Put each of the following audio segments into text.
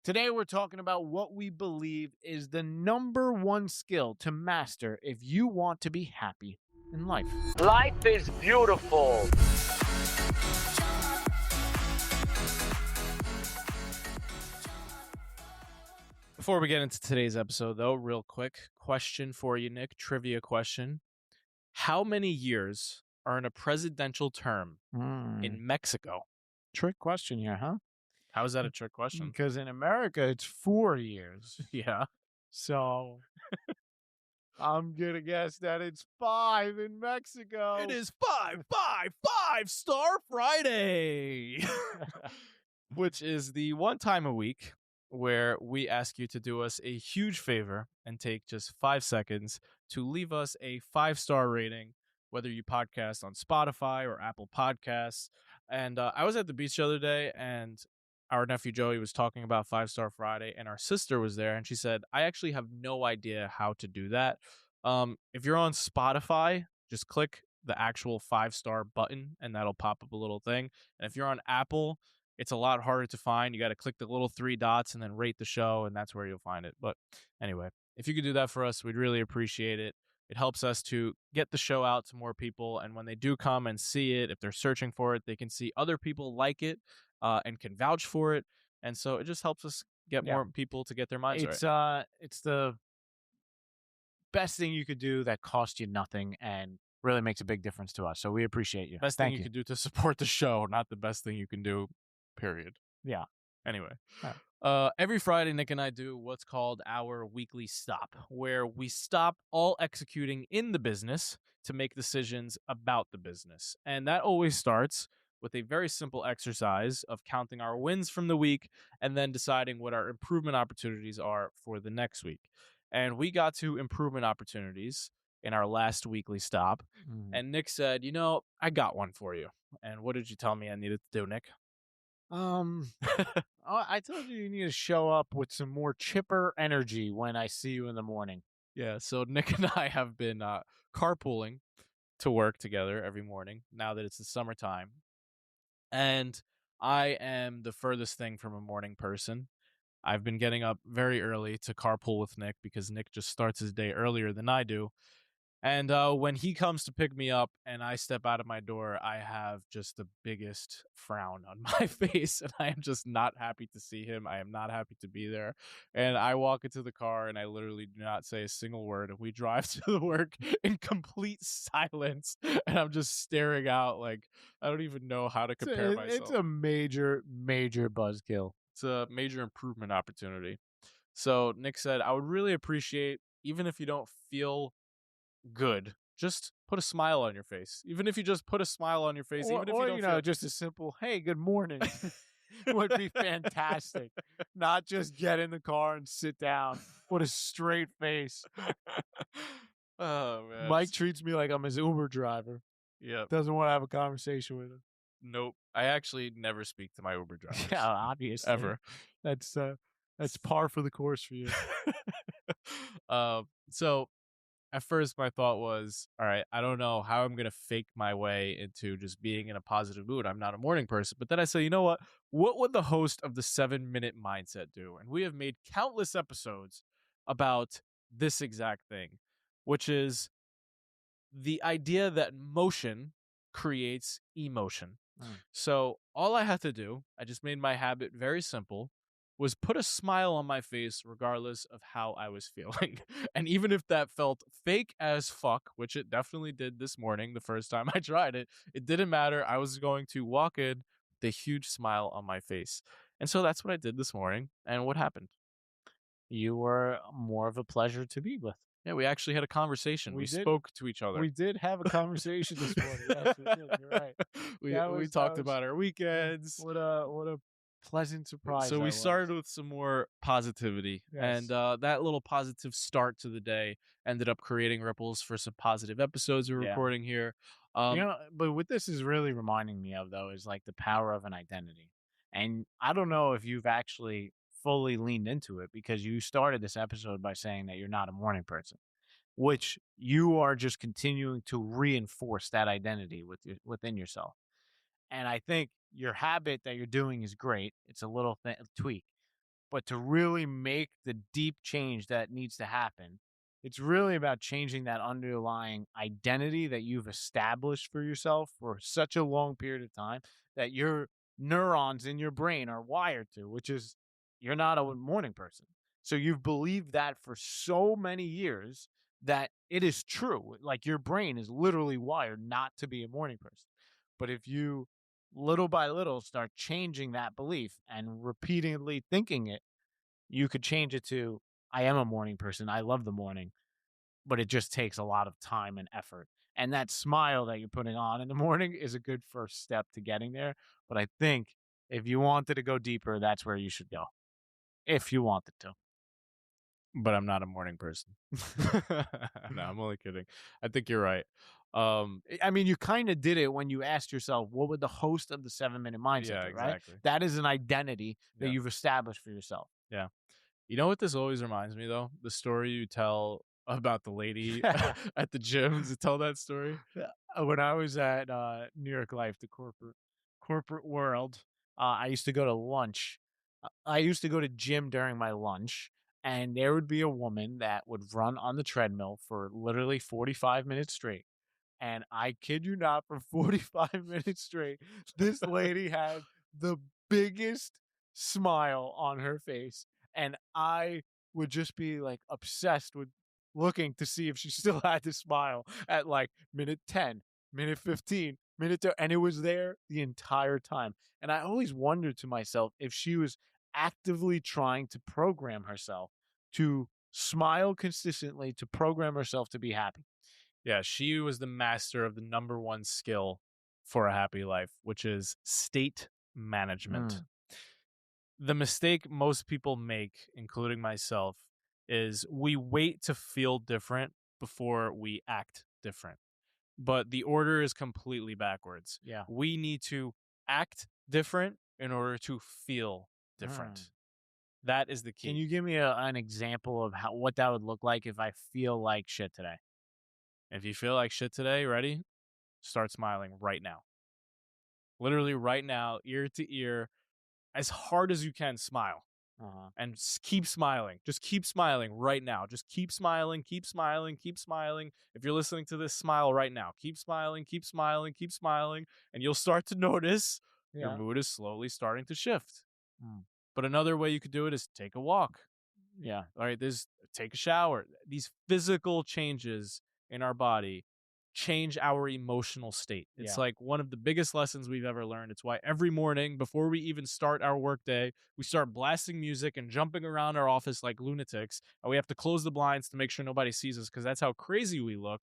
Today, we're talking about what we believe is the number one skill to master if you want to be happy in life. Life is beautiful. Before we get into today's episode, though, real quick question for you, Nick. Trivia question. How many years are in a presidential term in Mexico? Trick question here, huh? How is that a trick question? Because in America, it's 4 years. Yeah. So I'm going to guess that it's 5 in Mexico. It is 5 Friday, which is the one time a week where we ask you to do us a huge favor and take just 5 seconds to leave us a 5-star rating, whether you podcast on Spotify or Apple Podcasts. And I was at the beach the other day, and our nephew Joey was talking about 5-Star Friday, and our sister was there, and she said, I actually have no idea how to do that. If you're on Spotify, just click the actual 5-star button, and that'll pop up a little thing. And if you're on Apple, it's a lot harder to find. You got to click the little 3 dots and then rate the show, and that's where you'll find it. But anyway, if you could do that for us, we'd really appreciate it. It helps us to get the show out to more people, and when they do come and see it, if they're searching for it, they can see other people like it and can vouch for it. And so it just helps us get more people to get their minds right. It's the best thing you could do that costs you nothing and really makes a big difference to us. So we appreciate you. Best thing you could do to support the show, not the best thing you can do, period. Yeah. Anyway, All every Friday, Nick and I do what's called our weekly stop, where we stop all executing in the business to make decisions about the business. And that always starts with a very simple exercise of counting our wins from the week and then deciding what our improvement opportunities are for the next week. And we got to improvement opportunities in our last weekly stop. And Nick said, I got one for you. And what did you tell me I needed to do, Nick? I told you need to show up with some more chipper energy when I see you in the morning. Yeah, so Nick and I have been carpooling to work together every morning now that it's the summertime. And I am the furthest thing from a morning person. I've been getting up very early to carpool with Nick because Nick just starts his day earlier than I do. And when he comes to pick me up and I step out of my door, I have just the biggest frown on my face. And I am just not happy to see him. I am not happy to be there. And I walk into the car and I literally do not say a single word. And we drive to the work in complete silence. And I'm just staring out like I don't even know how to compare myself. It's a major, major buzzkill. It's a major improvement opportunity. So Nick said, I would really appreciate, even if you don't feel good, just put a smile on your face. Even if you just put a smile on your face, even if you don't feel... just a simple, hey, good morning would be fantastic. Not just get in the car and sit down. Put a straight face. Oh, man. Mike treats me like I'm his Uber driver. Yeah. Doesn't want to have a conversation with him. Nope. I actually never speak to my Uber drivers. Yeah, obviously. Ever. That's par for the course for you. So at first my thought was, all right, I don't know how I'm going to fake my way into just being in a positive mood. I'm not a morning person. But then I said, you know what? What would the host of the 7-Minute Mindset do? And we have made countless episodes about this exact thing, which is the idea that motion creates emotion. So all I had to do, I just made my habit very simple, was put a smile on my face regardless of how I was feeling. And even if that felt fake as fuck, which it definitely did this morning, the first time I tried it, it didn't matter. I was going to walk in with a huge smile on my face. And so that's what I did this morning. And what happened? You were more of a pleasure to be with. Yeah, we actually had a conversation. We spoke to each other. We did have a conversation this morning. Yes, we did. You're right. We talked about our weekends. What a pleasant surprise. So we started with some more positivity. Yes. And that little positive start to the day ended up creating ripples for some positive episodes we're recording here. But what this is really reminding me of, though, is like the power of an identity. And I don't know if you've actually fully leaned into it, because you started this episode by saying that you're not a morning person, which you are just continuing to reinforce that identity within yourself. And I think your habit that you're doing is great. It's a little tweak. But to really make the deep change that needs to happen, it's really about changing that underlying identity that you've established for yourself for such a long period of time that your neurons in your brain are wired to, which is you're not a morning person. So you've believed that for so many years that it is true. Like your brain is literally wired not to be a morning person. But if you little by little start changing that belief and repeatedly thinking it, you could change it to I am a morning person. I love the morning, but it just takes a lot of time and effort. And that smile that you're putting on in the morning is a good first step to getting there. But I think if you wanted to go deeper, that's where you should go. If you wanted to. But I'm not a morning person. No, I'm only kidding. I think you're right. I mean, you kind of did it when you asked yourself, what would the host of the 7 Minute Mindset Yeah, do, right? exactly. That is an identity that Yeah. you've established for yourself. Yeah. You know what this always reminds me though? The story you tell about the lady at the gym. To tell that story? When I was at New York Life, the corporate world, I used to go to lunch. I used to go to gym during my lunch, and there would be a woman that would run on the treadmill for literally 45 minutes straight. And I kid you not, for 45 minutes straight, this lady had the biggest smile on her face. And I would just be like obsessed with looking to see if she still had the smile at like minute 10, minute 15, minute 2. And it was there the entire time. And I always wondered to myself if she was actively trying to program herself to smile consistently, to program herself to be happy. Yeah, she was the master of the number one skill for a happy life, which is state management. The mistake most people make, including myself, is we wait to feel different before we act different. But the order is completely backwards. Yeah. We need to act different in order to feel different. That is the key. Can you give me an example of what that would look like if I feel like shit today? If you feel like shit today, ready? Start smiling right now. Literally right now, ear to ear, as hard as you can, smile. And keep smiling. Just keep smiling right now. Just keep smiling, keep smiling, keep smiling. If you're listening to this, smile right now. Keep smiling, keep smiling, keep smiling. And you'll start to notice your mood is slowly starting to shift. But another way you could do it is take a walk. Yeah. All right, take a shower. These physical changes in our body change our emotional state. It's like one of the biggest lessons we've ever learned. It's why every morning before we even start our workday, we start blasting music and jumping around our office like lunatics. And we have to close the blinds to make sure nobody sees us because that's how crazy we look.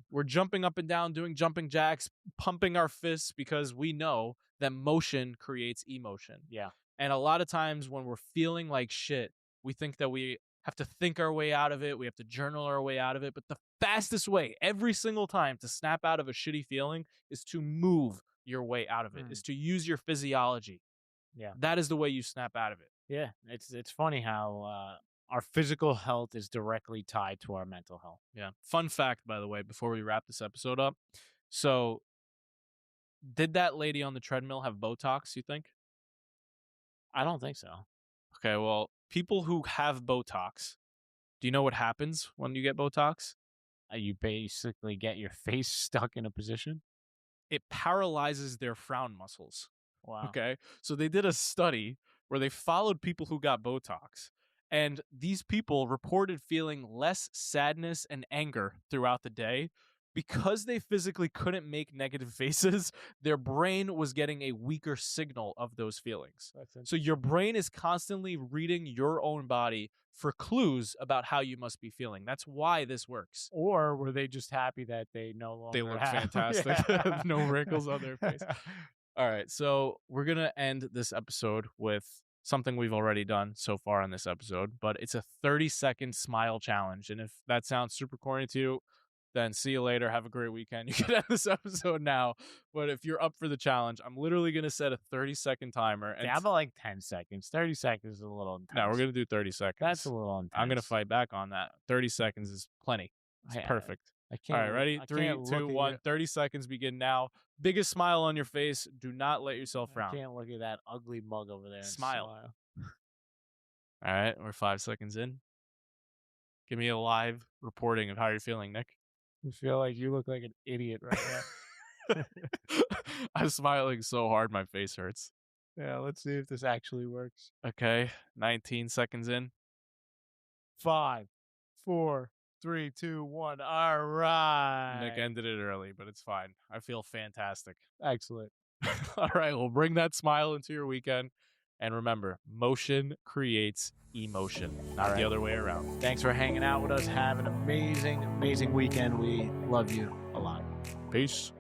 We're jumping up and down, doing jumping jacks, pumping our fists because we know that motion creates emotion. Yeah. And a lot of times when we're feeling like shit, we think that we have to think our way out of it. We have to journal our way out of it. But the fastest way every single time to snap out of a shitty feeling is to move your way out of it, is to use your physiology. Yeah. That is the way you snap out of it. Yeah. It's funny how our physical health is directly tied to our mental health. Yeah. Fun fact, by the way, before we wrap this episode up. So, did that lady on the treadmill have Botox, you think? I don't think so. Okay, well, people who have Botox, do you know what happens when you get Botox? You basically get your face stuck in a position. It paralyzes their frown muscles. Wow. Okay. So they did a study where they followed people who got Botox, and these people reported feeling less sadness and anger throughout the day. Because they physically couldn't make negative faces, their brain was getting a weaker signal of those feelings. So your brain is constantly reading your own body for clues about how you must be feeling. That's why this works. Or were they just happy that they no longer They look have- fantastic. Yeah. No wrinkles on their face. All right, so we're going to end this episode with something we've already done so far on this episode, but it's a 30-second smile challenge. And if that sounds super corny to you, then see you later. Have a great weekend. You can end this episode now. But if you're up for the challenge, I'm literally going to set a 30-second timer. And Yeah, how about like 10 seconds? 30 seconds is a little intense. no, we're going to do 30 seconds. That's a little intense. I'm going to fight back on that. 30 seconds is plenty. It's perfect. I All can't. right, ready? I 3, can't 2, look at 1. you. 30 seconds begin now. Biggest smile on your face. Do not let yourself I frown. can't look at that ugly mug over there. And Smile. All right, we're 5 seconds in. Give me a live reporting of how you're feeling, Nick. I feel like you look like an idiot right now. I'm smiling so hard my face hurts. Yeah, let's see if this actually works. Okay, 19 seconds in. 5, 4, 3, 2, 1. All right. Nick ended it early, but it's fine. I feel fantastic. Excellent. All right, well, bring that smile into your weekend. And remember, motion creates emotion, not the right. other way around. Thanks for hanging out with us. Have an amazing, amazing weekend. We love you a lot. Peace.